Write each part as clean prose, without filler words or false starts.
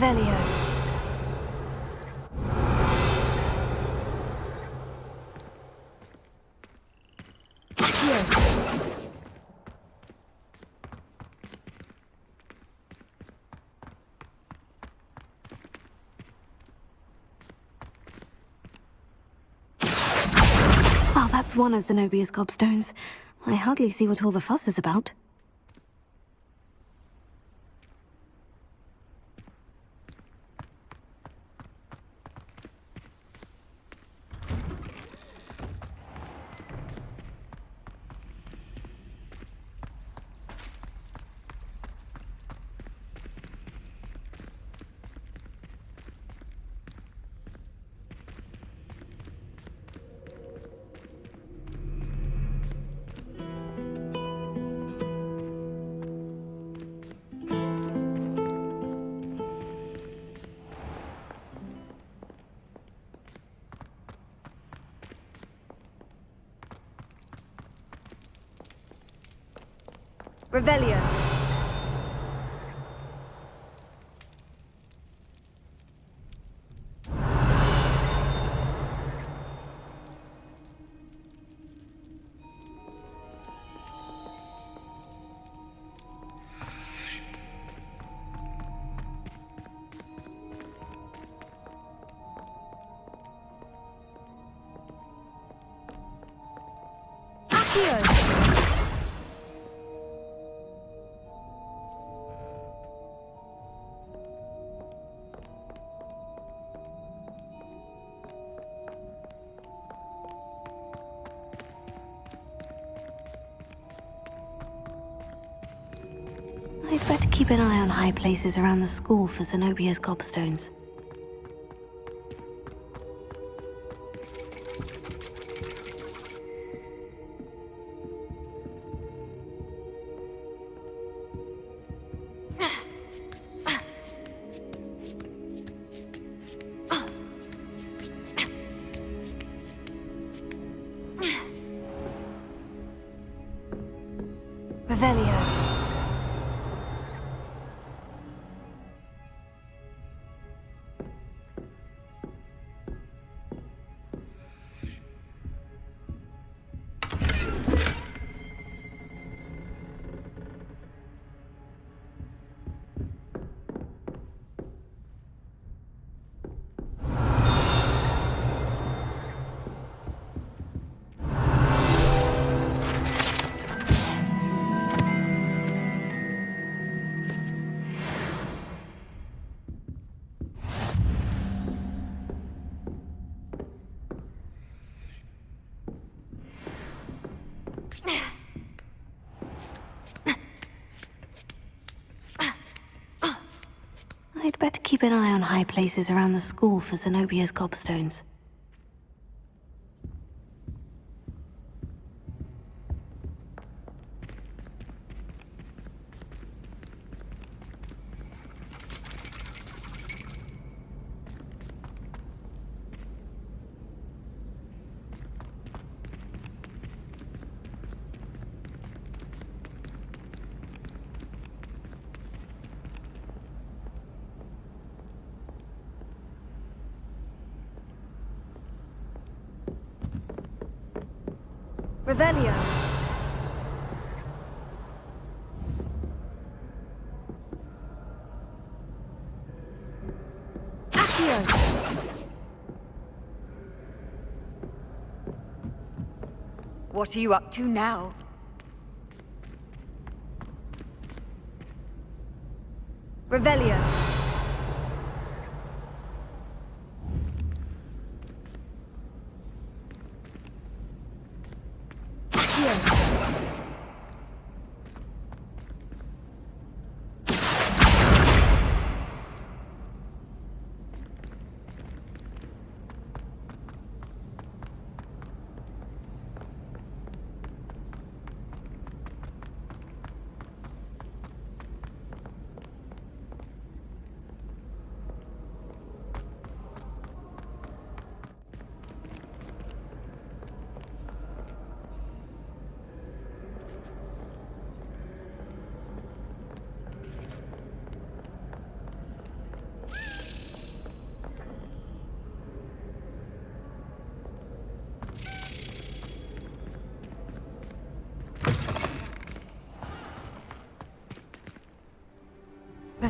Revelio. Well, that's one of Zenobia's Gobstones. I hardly see what all the fuss is about. Revelio. I'd better keep an eye on high places around the school for Zenobia's Gobstones. Revelio. I'd better keep an eye on high places around the school for Zenobia's Gobstones. Revelio. What are you up to now? Revelio.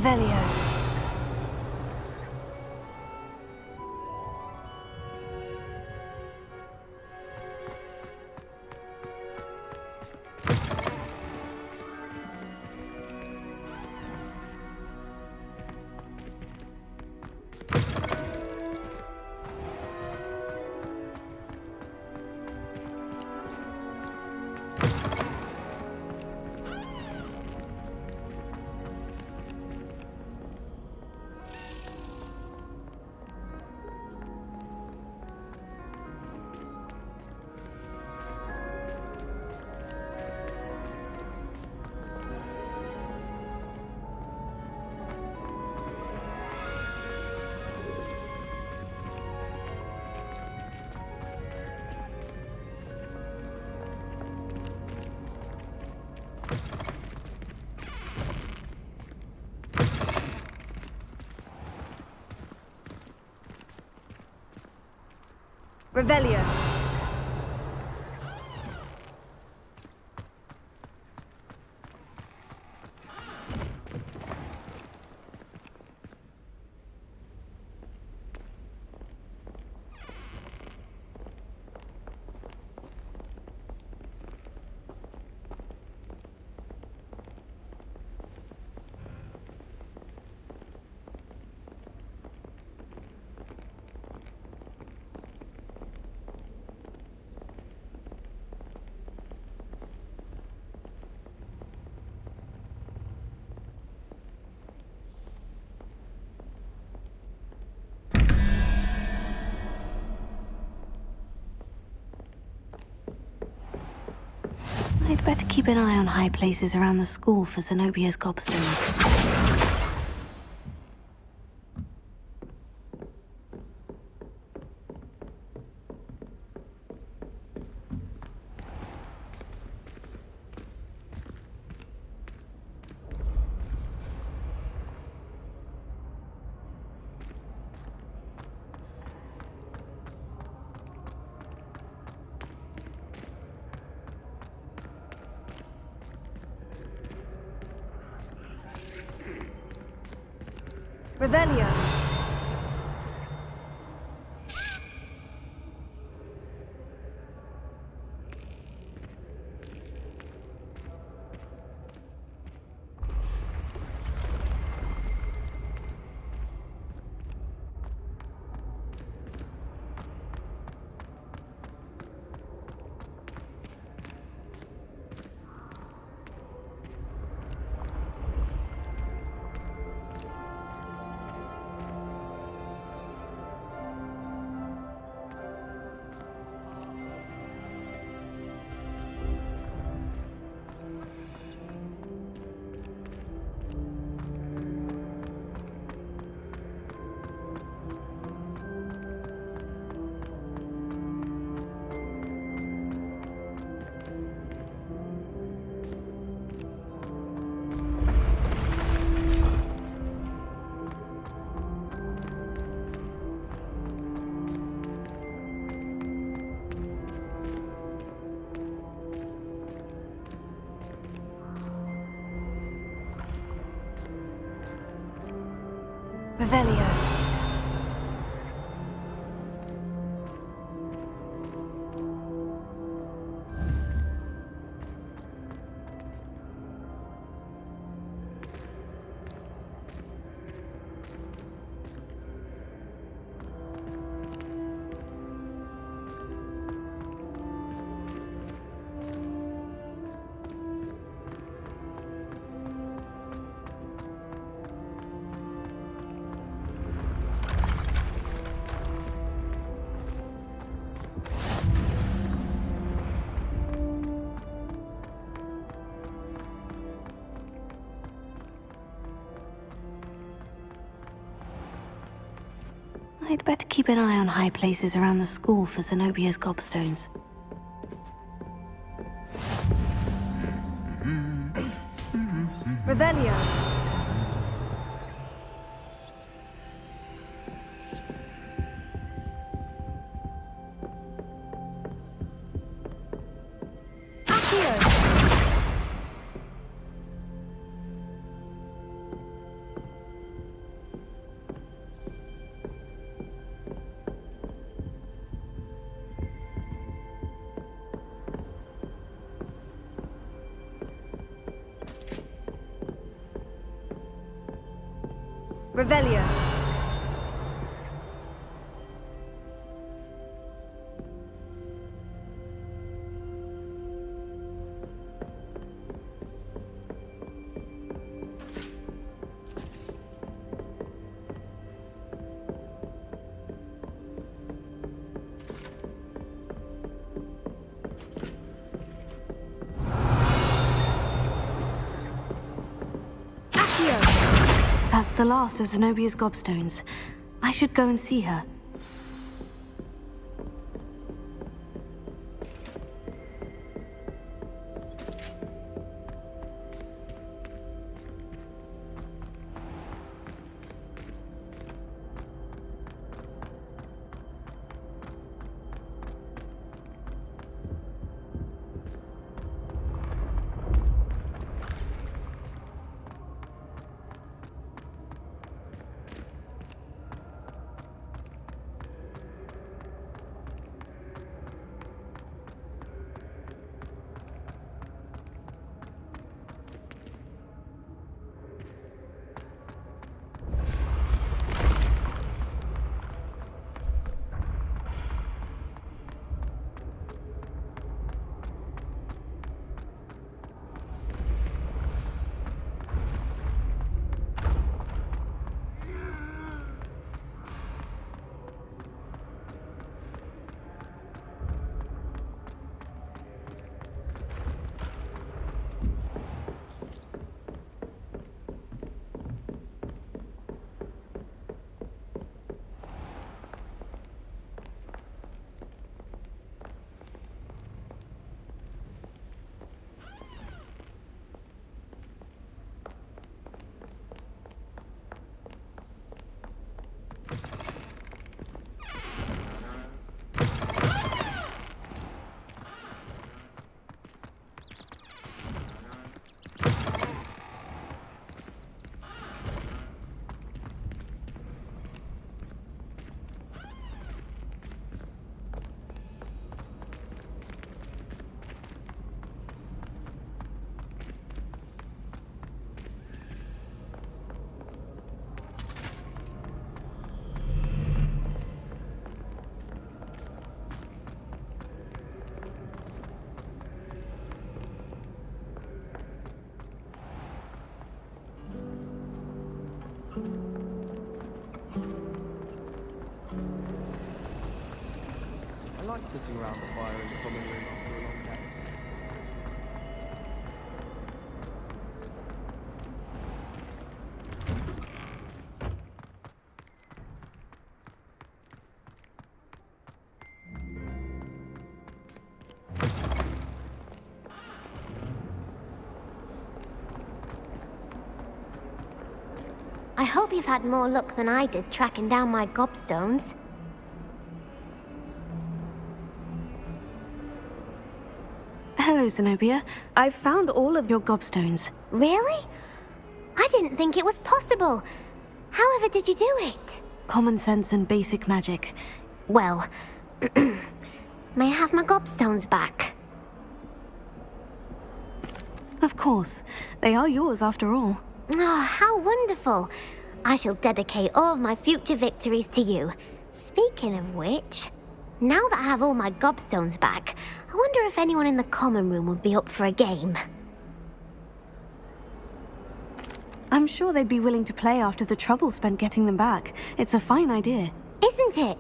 Revelio. Revelio. I'd better keep an eye on high places around the school for Zenobia's gobstones. Revelio. Revelio. I'd better keep an eye on high places around the school for Zenobia's gobstones. Revelio. Accio. Revelio. That's the last of Zenobia's Gobstones. I should go and see her. I like sitting around the fire in the common room after a long day. I hope you've had more luck than I did tracking down my Gobstones. Hello, Zenobia. I've found all of your Gobstones. Really? I didn't think it was possible. However did you do it? Common sense and basic magic. Well, may I have my Gobstones back? Of course. They are yours after all. Oh, how wonderful. I shall dedicate all of my future victories to you. Speaking of which, now that I have all my Gobstones back, I wonder if anyone in the common room would be up for a game. I'm sure they'd be willing to play after the trouble spent getting them back. It's a fine idea. Isn't it?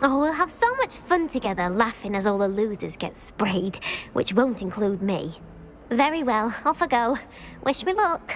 Oh, we'll have so much fun together laughing as all the losers get sprayed, which won't include me. Very well, off I go. Wish me luck.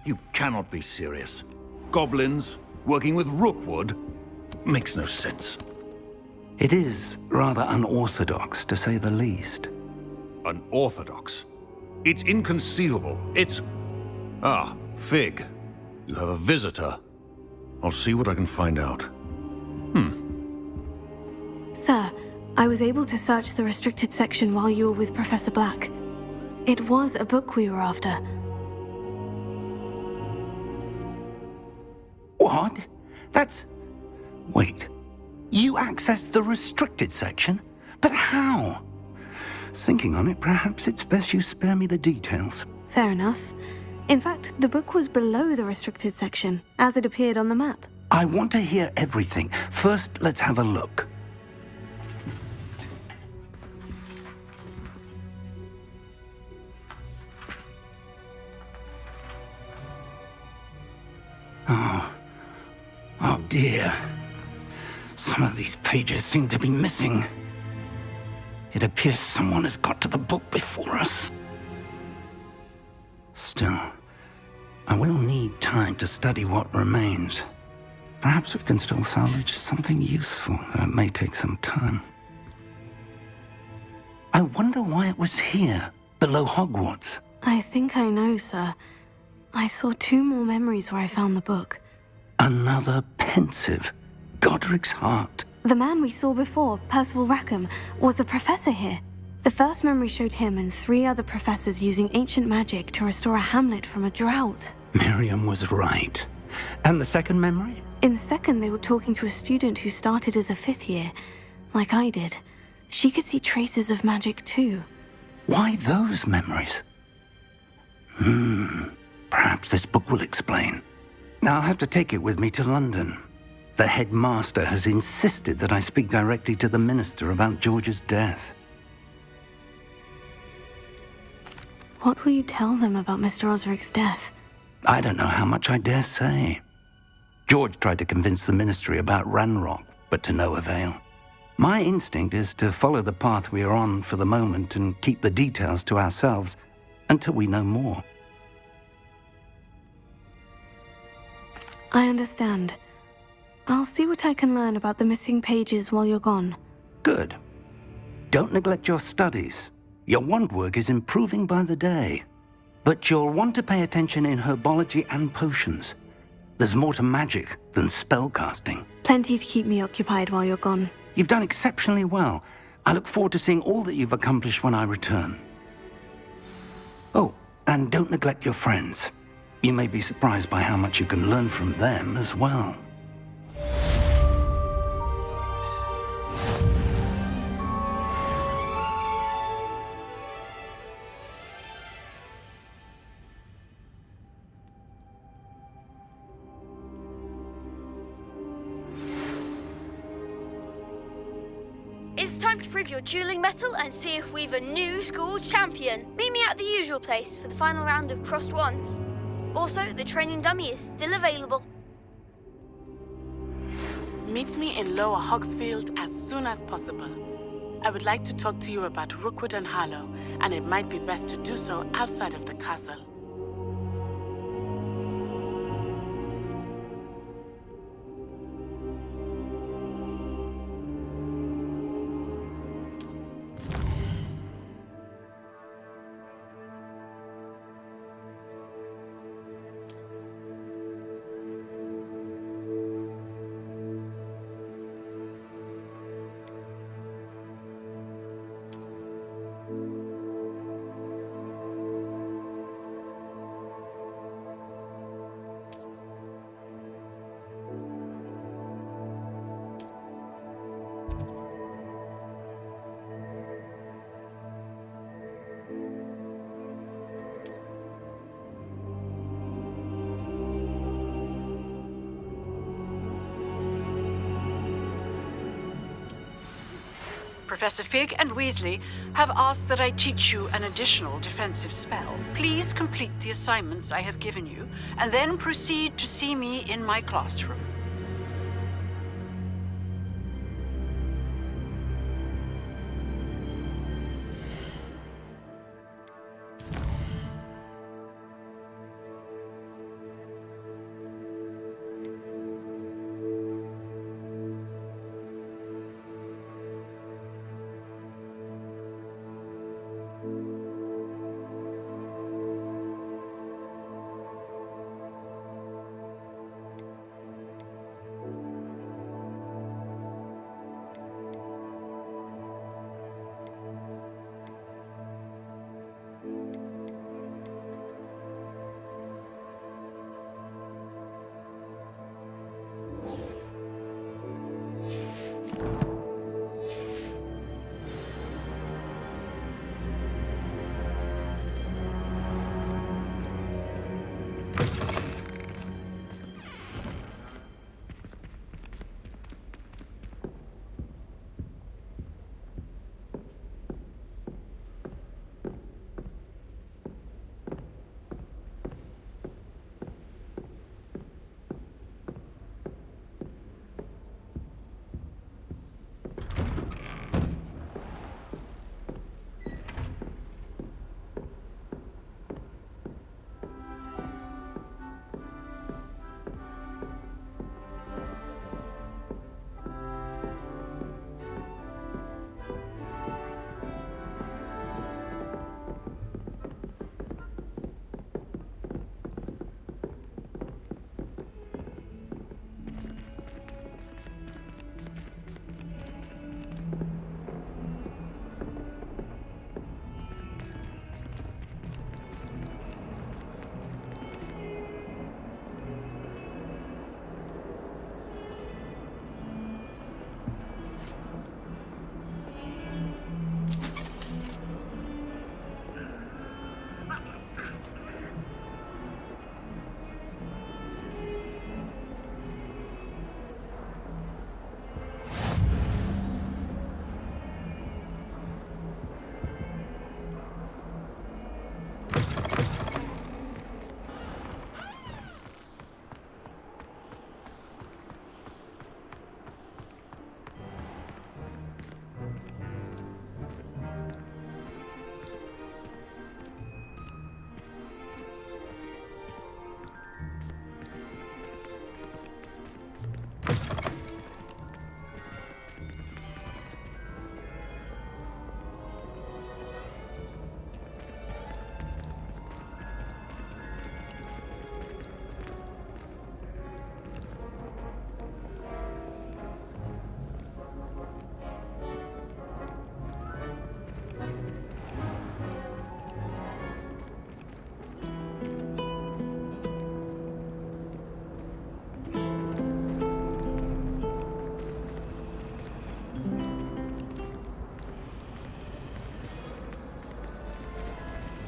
You cannot be serious. Goblins working with Rookwood? Makes no sense. It is rather unorthodox, to say the least. Unorthodox? It's inconceivable. It's... Ah, Fig. You have a visitor. I'll see what I can find out. Sir, I was able to search the restricted section while you were with Professor Black. It was a book we were after. What? That's... Wait. You accessed the restricted section? But how? Thinking on it, perhaps it's best you spare me the details. Fair enough. In fact, the book was below the restricted section, as it appeared on the map. I want to hear everything. First, let's have a look. Oh dear. Some of these pages seem to be missing. It appears someone has got to the book before us. Still, I will need time to study what remains. Perhaps we can still salvage something useful, though it may take some time. I wonder why it was here, below Hogwarts. I think I know, sir. I saw 2 more memories where I found the book. Another pensive. Godric's heart. The man we saw before, Percival Rackham, was a professor here. The first memory showed him and 3 other professors using ancient magic to restore a hamlet from a drought. Miriam was right. And the second memory? In the second, they were talking to a student who started as a 5th year, like I did. She could see traces of magic too. Why those memories? Perhaps this book will explain. Now I'll have to take it with me to London. The headmaster has insisted that I speak directly to the minister about George's death. What will you tell them about Mr. Osric's death? I don't know how much I dare say. George tried to convince the ministry about Ranrock, but to no avail. My instinct is to follow the path we are on for the moment and keep the details to ourselves until we know more. I understand. I'll see what I can learn about the missing pages while you're gone. Good. Don't neglect your studies. Your wand work is improving by the day. But you'll want to pay attention in herbology and potions. There's more to magic than spellcasting. Plenty to keep me occupied while you're gone. You've done exceptionally well. I look forward to seeing all that you've accomplished when I return. Oh, and don't neglect your friends. You may be surprised by how much you can learn from them as well. It's time to prove your dueling mettle and see if we've a new school champion. Meet me at the usual place for the final round of crossed wands. Also, the training dummy is still available. Meet me in Lower Hogsfield as soon as possible. I would like to talk to you about Rookwood and Harlow, and it might be best to do so outside of the castle. Professor Fig and Weasley have asked that I teach you an additional defensive spell. Please complete the assignments I have given you, and then proceed to see me in my classroom.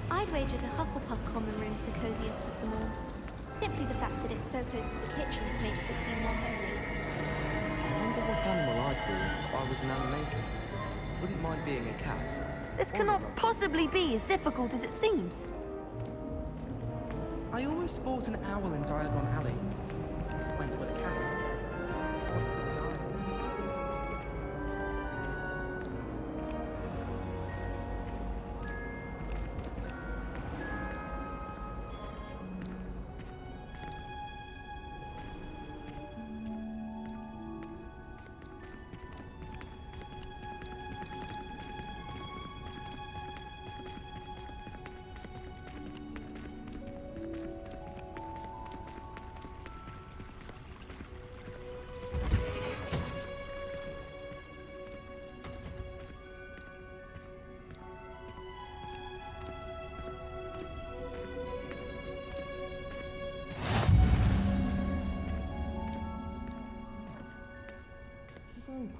I'd wager the Hufflepuff common room's the coziest of them all. Simply the fact that it's so close to the kitchens makes it seem more homely. I wonder what animal I'd be if I was an animator. Wouldn't mind being a cat. This cannot possibly be as difficult as it seems. I almost bought an owl in Diagon Alley. Went with a cat.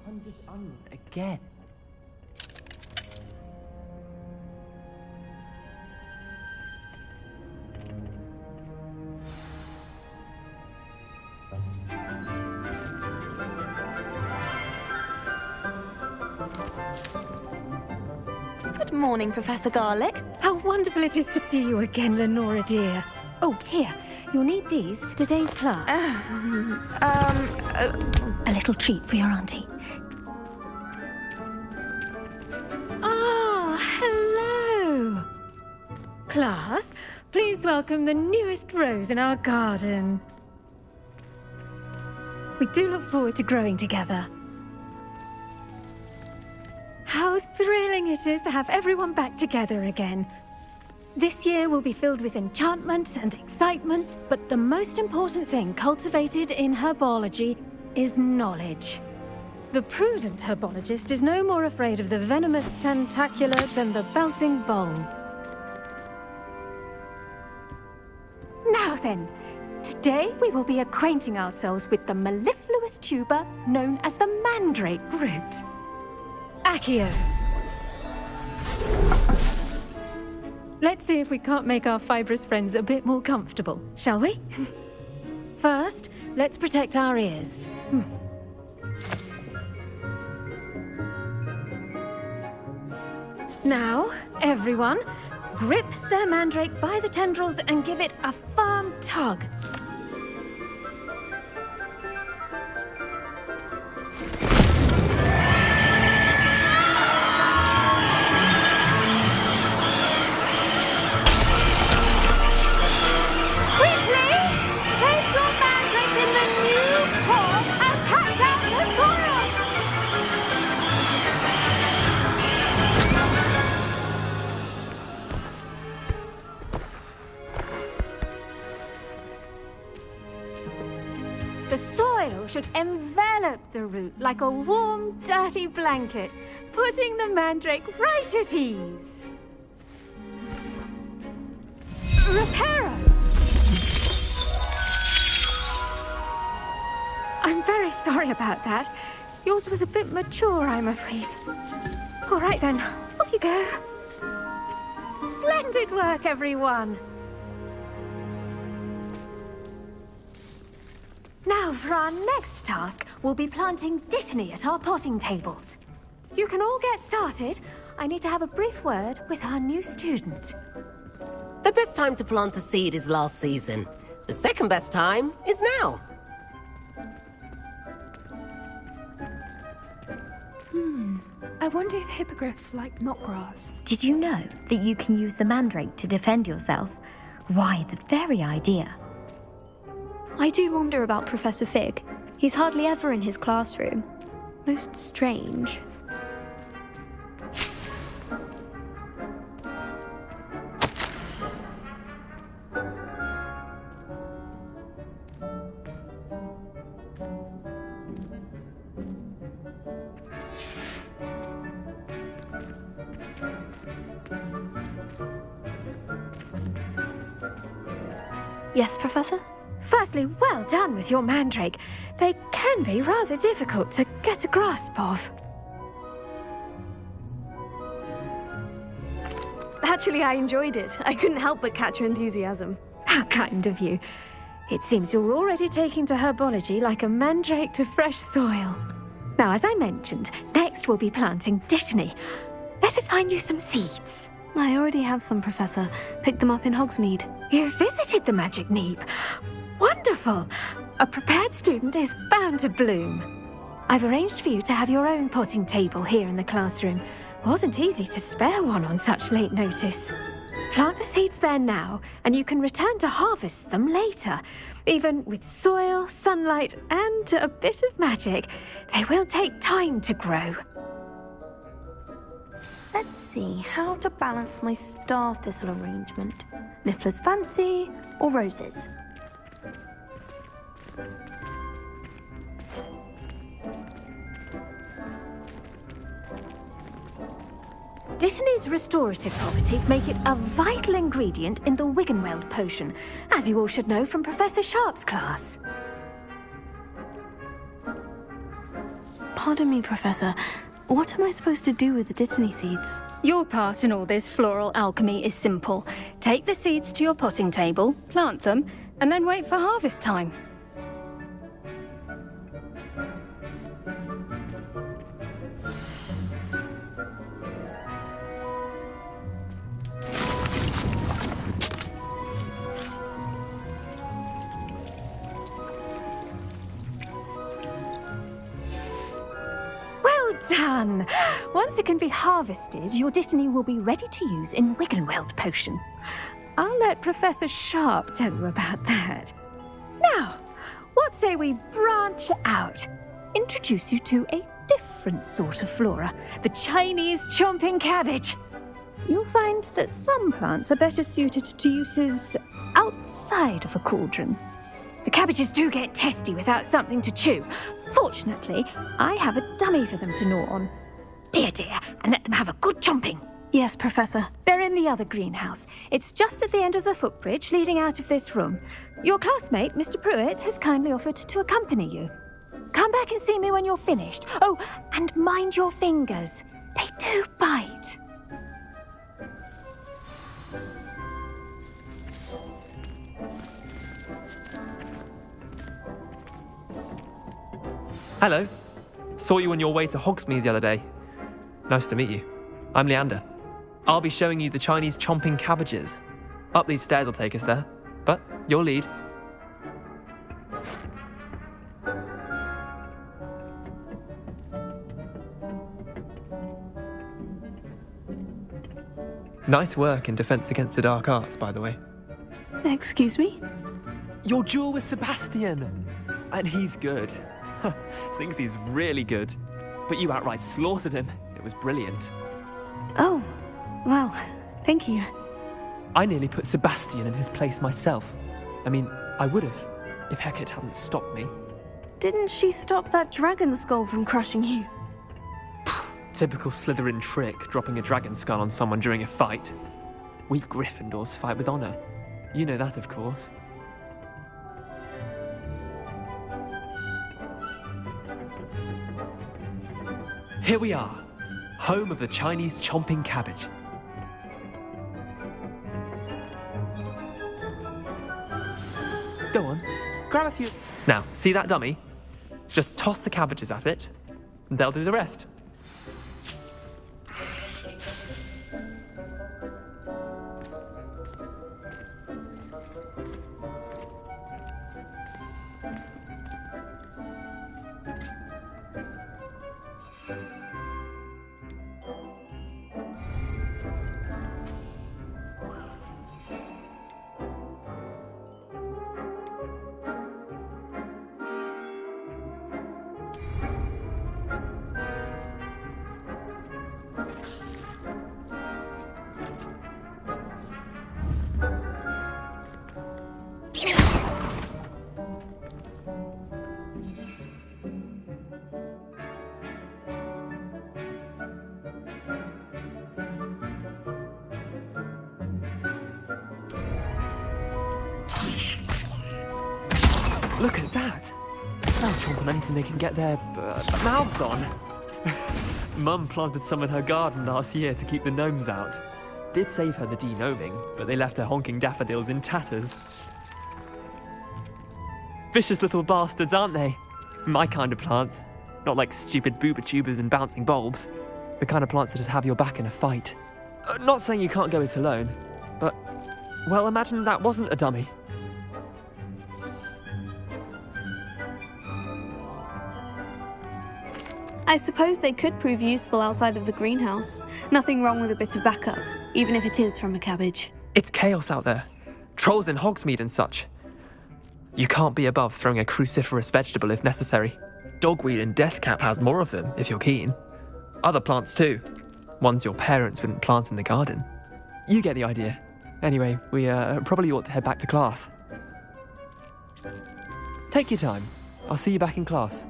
Punch this onion again. Good morning, Professor Garlick. How wonderful it is to see you again, Lenora dear. Oh, here, you'll need these for today's class. A little treat for your auntie. Ah, hello. Class, please welcome the newest rose in our garden. We do look forward to growing together. How thrilling it is to have everyone back together again. This year will be filled with enchantment and excitement, but the most important thing cultivated in herbology is knowledge. The prudent herbologist is no more afraid of the venomous tentacula than the bouncing bulb. Now then, Today we will be acquainting ourselves with the mellifluous tuber known as the mandrake root. Accio. Let's see if we can't make our fibrous friends a bit more comfortable, shall we? First, let's protect our ears. Now, everyone, grip their mandrake by the tendrils and give it a firm tug. The soil should envelop the root like a warm, dirty blanket, putting the mandrake right at ease. Reparo! I'm very sorry about that. Yours was a bit mature, I'm afraid. All right then, off you go. Splendid work, everyone. Now, for our next task, we'll be planting Dittany at our potting tables. You can all get started. I need to have a brief word with our new student. The best time to plant a seed is last season. The second best time is now. I wonder if hippogriffs like knotgrass. Did you know that you can use the mandrake to defend yourself? Why, the very idea. I do wonder about Professor Fig. He's hardly ever in his classroom. Most strange. Yes, Professor? Firstly, well done with your mandrake. They can be rather difficult to get a grasp of. Actually, I enjoyed it. I couldn't help but catch your enthusiasm. How kind of you. It seems you're already taking to herbology like a mandrake to fresh soil. Now, as I mentioned, next we'll be planting Dittany. Let us find you some seeds. I already have some, Professor. Picked them up in Hogsmeade. You visited the Magic Neep. Wonderful! A prepared student is bound to bloom. I've arranged for you to have your own potting table here in the classroom. Wasn't easy to spare one on such late notice. Plant the seeds there now, and you can return to harvest them later. Even with soil, sunlight, and a bit of magic, they will take time to grow. Let's see how to balance my star thistle arrangement. Miffler's Fancy or roses? Dittany's restorative properties make it a vital ingredient in the Wiggenweld potion, as you all should know from Professor Sharp's class. Pardon me, Professor. What am I supposed to do with the Dittany seeds? Your part in all this floral alchemy is simple. Take the seeds to your potting table, plant them, and then wait for harvest time. Done! Once it can be harvested, your Dittany will be ready to use in Wiggenweld potion. I'll let Professor Sharp tell you about that. Now, what say we branch out? Introduce you to a different sort of flora, the Chinese chomping cabbage. You'll find that some plants are better suited to uses outside of a cauldron. The cabbages do get testy without something to chew. Fortunately, I have a dummy for them to gnaw on. Be a dear and let them have a good chomping. Yes, Professor. They're in the other greenhouse. It's just at the end of the footbridge leading out of this room. Your classmate, Mr. Pruitt, has kindly offered to accompany you. Come back and see me when you're finished. Oh, and mind your fingers. They do bite. Hello. Saw you on your way to Hogsmeade the other day. Nice to meet you. I'm Leander. I'll be showing you the Chinese chomping cabbages. Up these stairs will take us there, but your lead. Nice work in Defense Against the Dark Arts, by the way. Excuse me? Your duel with Sebastian! And he's good. Thinks he's really good. But you outright slaughtered him. It was brilliant. Oh, well, thank you. I nearly put Sebastian in his place myself. I mean, I would have, if Hecate hadn't stopped me. Didn't she stop that dragon skull from crushing you? Typical Slytherin trick, dropping a dragon skull on someone during a fight. We Gryffindors fight with honor. You know that, of course. Here we are, home of the Chinese chomping cabbage. Go on, grab a few. Now, see that dummy? Just toss the cabbages at it, and they'll do the rest. Look at that! They'll chomp on anything they can get their mouths on. Mum planted some in her garden last year to keep the gnomes out. Did save her the de-gnoming, but they left her honking daffodils in tatters. Vicious little bastards, aren't they? My kind of plants. Not like stupid booba tubers and bouncing bulbs. The kind of plants that just have your back in a fight. Not saying you can't go it alone, but, well, imagine that wasn't a dummy. I suppose they could prove useful outside of the greenhouse. Nothing wrong with a bit of backup, even if it is from a cabbage. It's chaos out there. Trolls in Hogsmeade and such. You can't be above throwing a cruciferous vegetable if necessary. Dogweed and deathcap has more of them, if you're keen. Other plants too. Ones your parents wouldn't plant in the garden. You get the idea. Anyway, we probably ought to head back to class. Take your time. I'll see you back in class.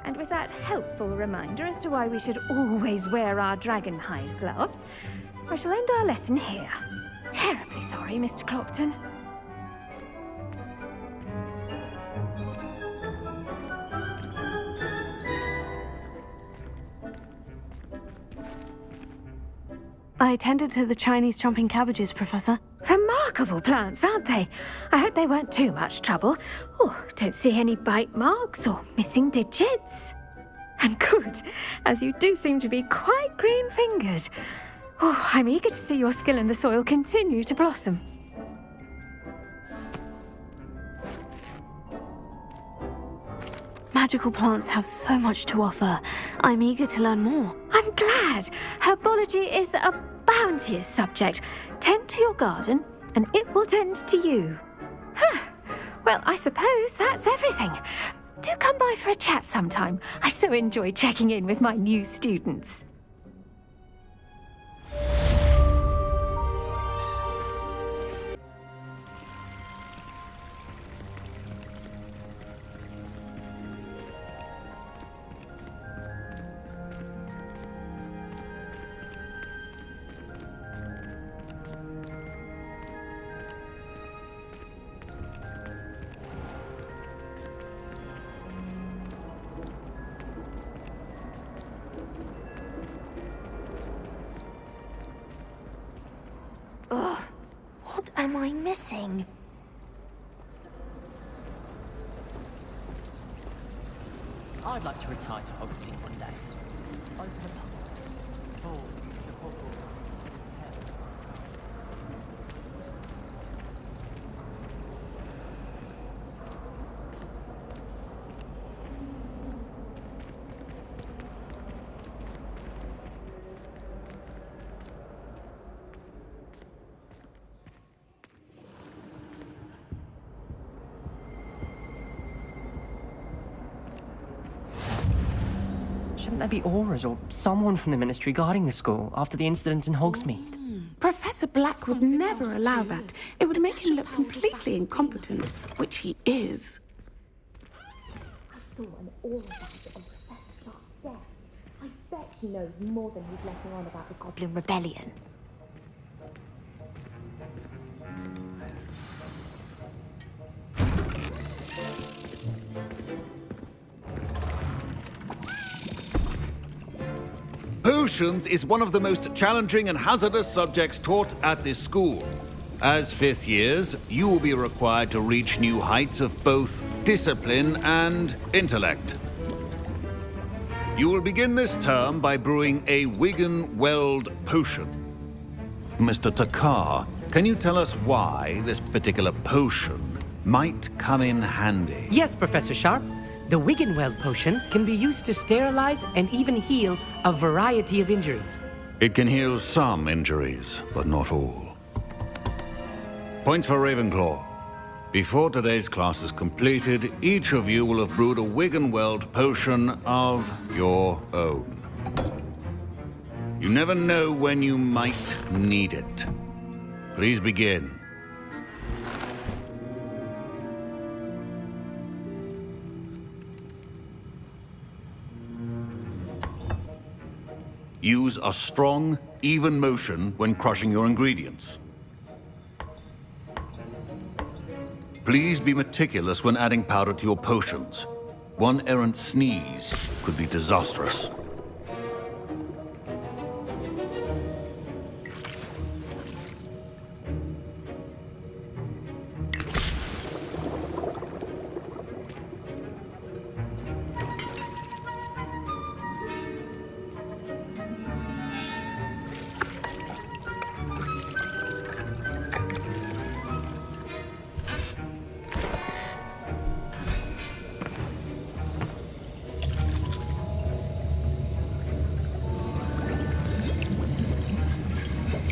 And with that helpful reminder as to why we should always wear our dragon hide gloves, I shall end our lesson here. Terribly sorry, Mr. Clopton. I tended to the Chinese chomping cabbages, Professor. Remarkable plants, aren't they? I hope they weren't too much trouble. Oh, don't see any bite marks or missing digits. And good, as you do seem to be quite green-fingered. Oh, I'm eager to see your skill in the soil continue to blossom. Magical plants have so much to offer. I'm eager to learn more. I'm glad. Herbology is a bounteous subject. Tend to your garden, and it will tend to you. Well, I suppose that's everything. Do come by for a chat sometime. I so enjoy checking in with my new students. Ugh, what am I missing? I'd like to retire to Hogsmeade one day. Open a pub. Oh, the Hogwarts. Shouldn't there be auras or someone from the Ministry guarding the school after the incident in Hogsmeade? Professor Black would never allow that. It would make him look completely incompetent, which he is. I saw an aura badge on Professor Sharp's desk. I bet he knows more than he's letting on about the Goblin Rebellion. Potions is one of the most challenging and hazardous subjects taught at this school. As fifth years, you will be required to reach new heights of both discipline and intellect. You will begin this term by brewing a Wiggenweld potion. Mr. Takar, can you tell us why this particular potion might come in handy? Yes, Professor Sharp. The Wiggenweld potion can be used to sterilize and even heal a variety of injuries. It can heal some injuries, but not all. Point for Ravenclaw. Before today's class is completed, each of you will have brewed a Wiggenweld potion of your own. You never know when you might need it. Please begin. Use a strong, even motion when crushing your ingredients. Please be meticulous when adding powder to your potions. One errant sneeze could be disastrous.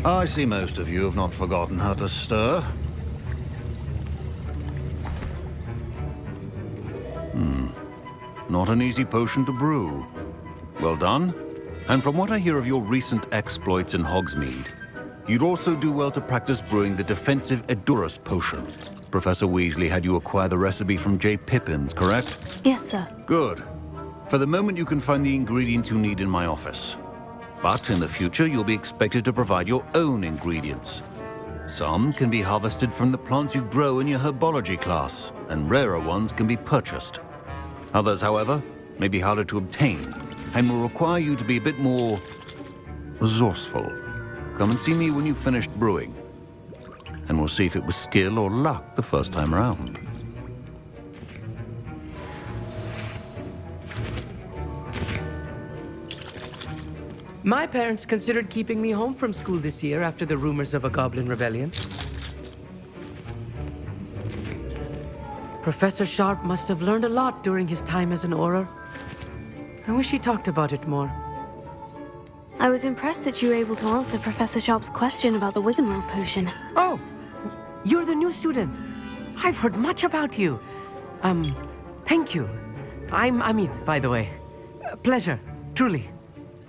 I see most of you have not forgotten how to stir. Not an easy potion to brew. Well done. And from what I hear of your recent exploits in Hogsmeade, you'd also do well to practice brewing the defensive Edurus potion. Professor Weasley had you acquire the recipe from J. Pippins, correct? Yes, sir. Good. For the moment, you can find the ingredients you need in my office. But in the future, you'll be expected to provide your own ingredients. Some can be harvested from the plants you grow in your Herbology class, and rarer ones can be purchased. Others, however, may be harder to obtain, and will require you to be a bit more resourceful. Come and see me when you've finished brewing. And we'll see if it was skill or luck the first time round. My parents considered keeping me home from school this year after the rumors of a goblin rebellion. Professor Sharp must have learned a lot during his time as an Auror. I wish he talked about it more. I was impressed that you were able to answer Professor Sharp's question about the Wiggenweld potion. Oh, you're the new student. I've heard much about you. Thank you. I'm Amit, by the way. Pleasure, truly.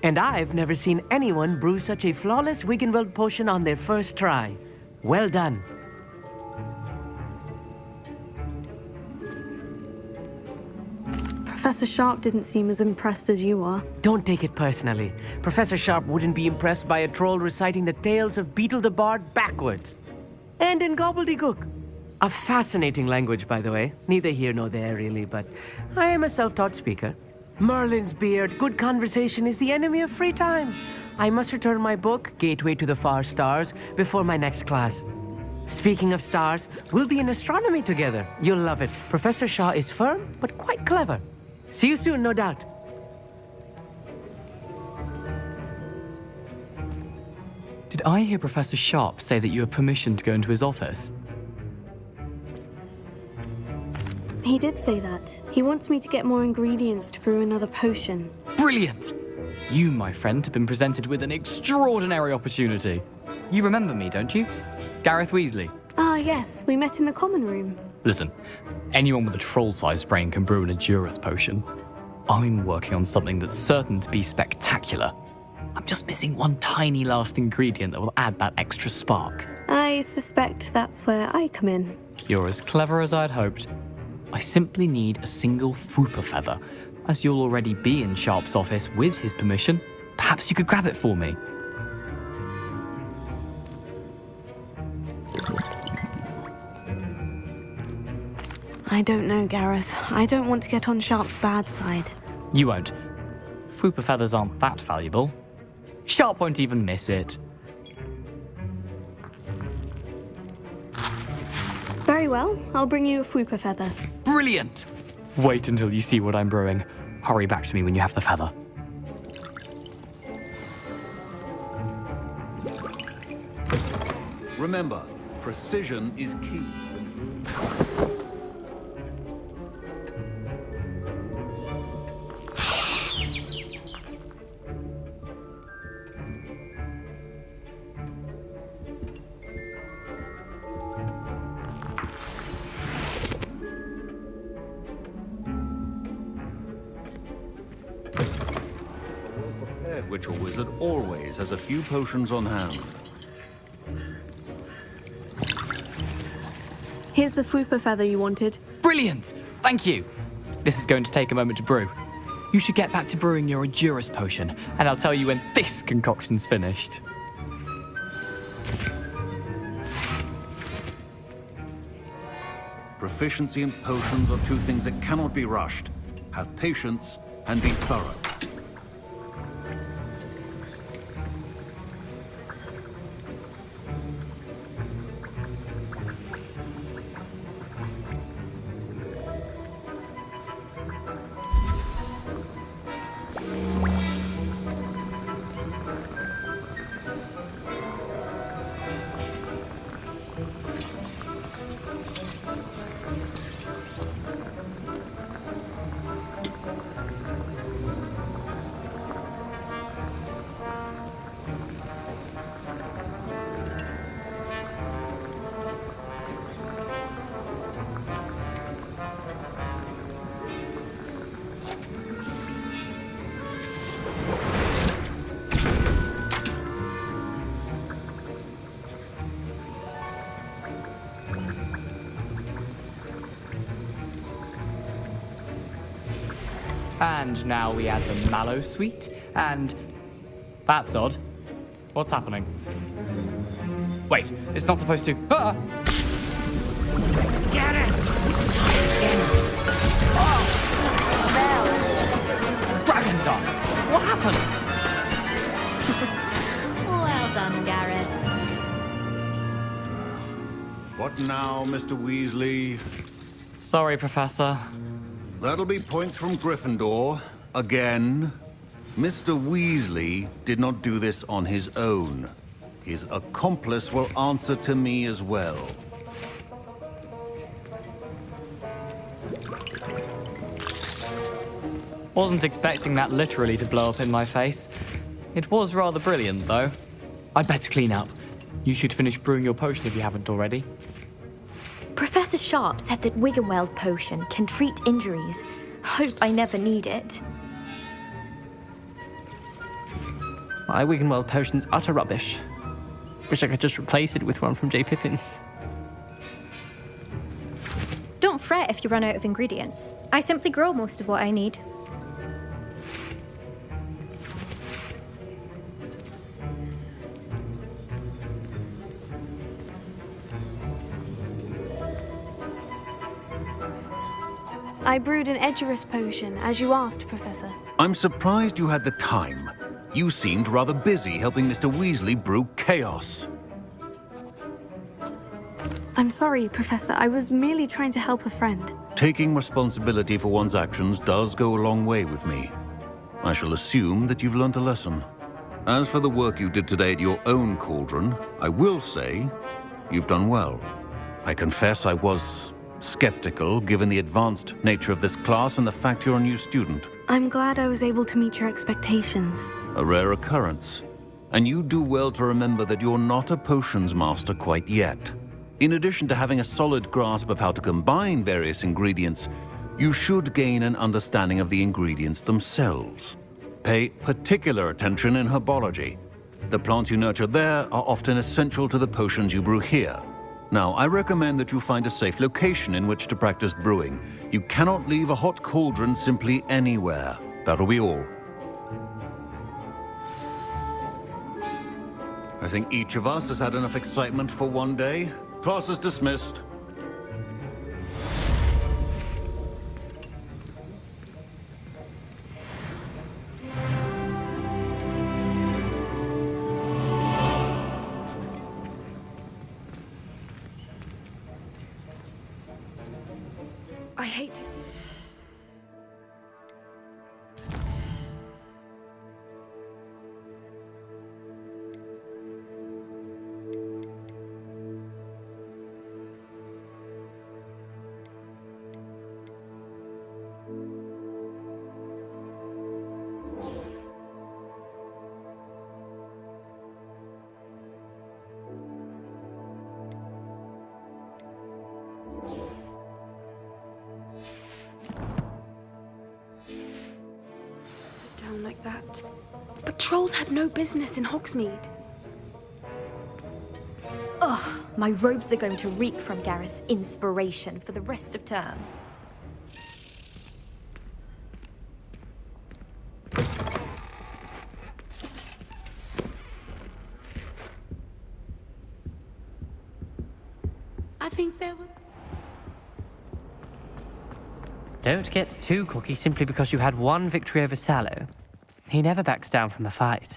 And I've never seen anyone brew such a flawless Wiggenweld potion on their first try. Well done. Professor Sharp didn't seem as impressed as you are. Don't take it personally. Professor Sharp wouldn't be impressed by a troll reciting the tales of Beetle the Bard backwards. And in gobbledygook. A fascinating language, by the way. Neither here nor there, really, but I am a self-taught speaker. Merlin's beard, good conversation is the enemy of free time. I must return my book, Gateway to the Far Stars, before my next class. Speaking of stars, we'll be in astronomy together. You'll love it. Professor Shaw is firm, but quite clever. See you soon, no doubt. Did I hear Professor Sharp say that you have permission to go into his office? He did say that. He wants me to get more ingredients to brew another potion. Brilliant! You, my friend, have been presented with an extraordinary opportunity. You remember me, don't you? Gareth Weasley. Ah, yes. We met in the common room. Listen, anyone with a troll-sized brain can brew an Adurus potion. I'm working on something that's certain to be spectacular. I'm just missing one tiny last ingredient that will add that extra spark. I suspect that's where I come in. You're as clever as I'd hoped. I simply need a single Fwooper feather. As you'll already be in Sharp's office with his permission, perhaps you could grab it for me. I don't know, Gareth. I don't want to get on Sharp's bad side. You won't. Fwooper feathers aren't that valuable. Sharp won't even miss it. Very well. I'll bring you a Fwooper feather. Brilliant! Wait until you see what I'm brewing. Hurry back to me when you have the feather. Remember, precision is key. Witch or wizard always has a few potions on hand. Here's the Fwooper feather you wanted. Brilliant! Thank you! This is going to take a moment to brew. You should get back to brewing your Adurus potion, and I'll tell you when this concoction's finished. Proficiency and potions are two things that cannot be rushed. Have patience and be thorough. And now we add the mallow sweet, and... That's odd. What's happening? Wait, it's not supposed to... Ah! Get it! Dragon Dog! What happened? Well done, Gareth. What now, Mr. Weasley? Sorry, Professor. That'll be points from Gryffindor. Again. Mr. Weasley did not do this on his own. His accomplice will answer to me as well. Wasn't expecting that literally to blow up in my face. It was rather brilliant, though. I'd better clean up. You should finish brewing your potion if you haven't already. Professor Sharp said that Wiggenweld potion can treat injuries. Hope I never need it. My Wiggenweld potion's utter rubbish. Wish I could just replace it with one from J. Pippin's. Don't fret if you run out of ingredients. I simply grow most of what I need. I brewed an Edgerus potion, as you asked, Professor. I'm surprised you had the time. You seemed rather busy helping Mr. Weasley brew chaos. I'm sorry, Professor. I was merely trying to help a friend. Taking responsibility for one's actions does go a long way with me. I shall assume that you've learnt a lesson. As for the work you did today at your own cauldron, I will say you've done well. I confess I was skeptical, given the advanced nature of this class and the fact you're a new student. I'm glad I was able to meet your expectations. A rare occurrence. And you do well to remember that you're not a potions master quite yet. In addition to having a solid grasp of how to combine various ingredients, you should gain an understanding of the ingredients themselves. Pay particular attention in herbology. The plants you nurture there are often essential to the potions you brew here. Now, I recommend that you find a safe location in which to practice brewing. You cannot leave a hot cauldron simply anywhere. That'll be all. I think each of us has had enough excitement for one day. Class is dismissed. I hate to see. Like that. But trolls have no business in Hogsmeade. Ugh, my robes are going to reek from Gareth's inspiration for the rest of term. I think there were... Don't get too cocky simply because you had one victory over Sallow. He never backs down from a fight.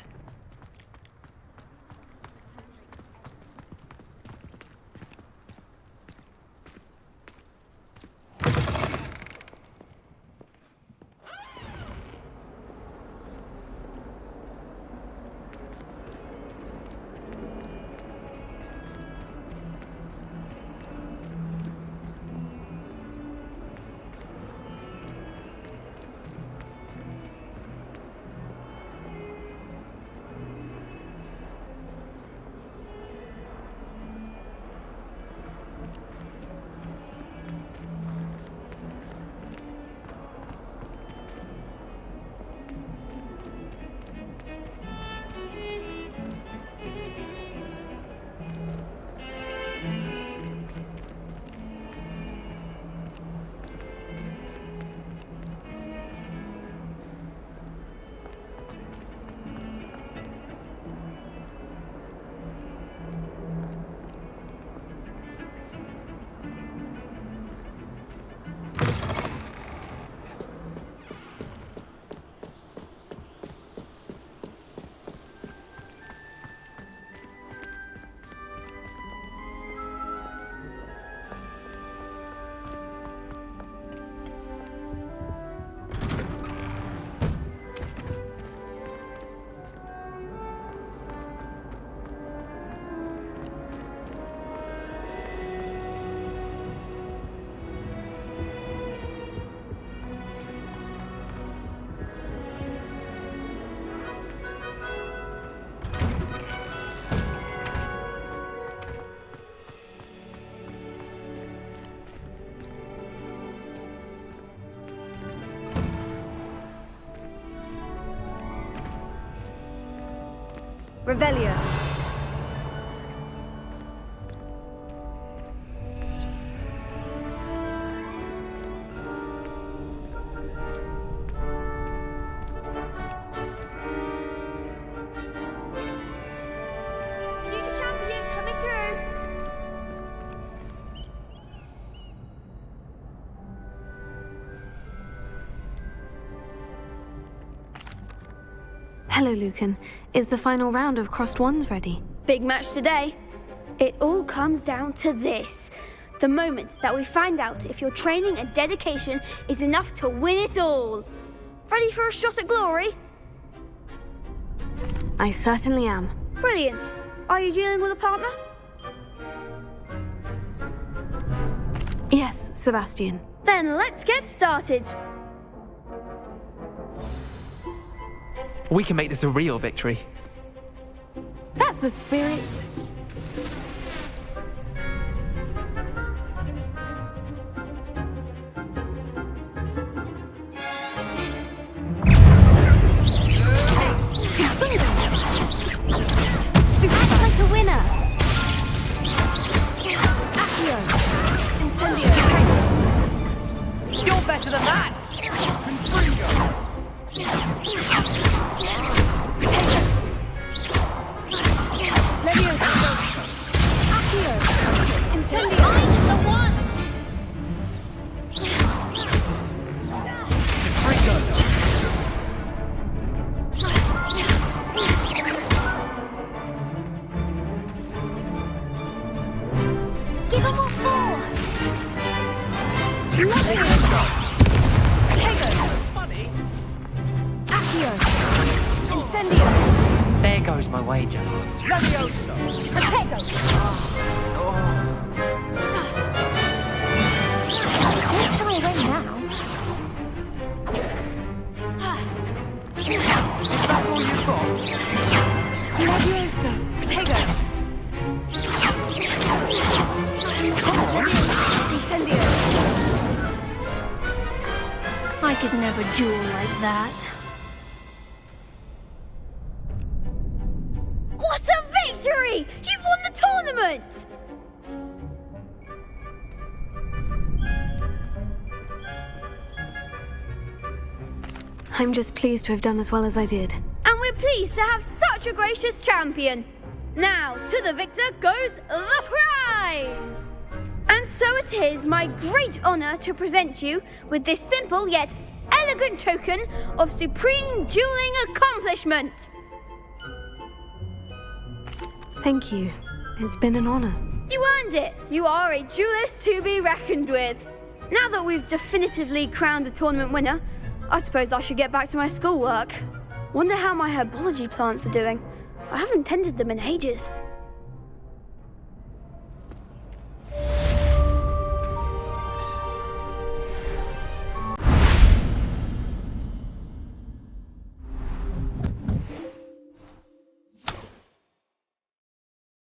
Revelio. Future champion coming through. Hello, Lucan. Is the final round of Crossed Wands ready? Big match today. It all comes down to this. The moment that we find out if your training and dedication is enough to win it all. Ready for a shot at glory? I certainly am. Brilliant. Are you dealing with a partner? Yes, Sebastian. Then let's get started. We can make this a real victory. That's the spirit. Act like a winner. Accio. Incendio. You're better than that! Potato. Leviosa. Accio. Incendio. I'm the one. Give him all four. Leviosa. Potato. Accio. Incendio. There goes my wager. Leviosa. Potato. Don't shy away now. Is that all you've got? Leviosa. Potato. Incendio. I could never duel like that. What a victory! You've won the tournament! I'm just pleased to have done as well as I did. And we're pleased to have such a gracious champion. Now, to the victor goes the prize! And so it is my great honour to present you with this simple yet elegant token of supreme dueling accomplishment. Thank you. It's been an honor. You earned it. You are a duelist to be reckoned with. Now that we've definitively crowned the tournament winner, I suppose I should get back to my schoolwork. Wonder how my herbology plants are doing. I haven't tended them in ages.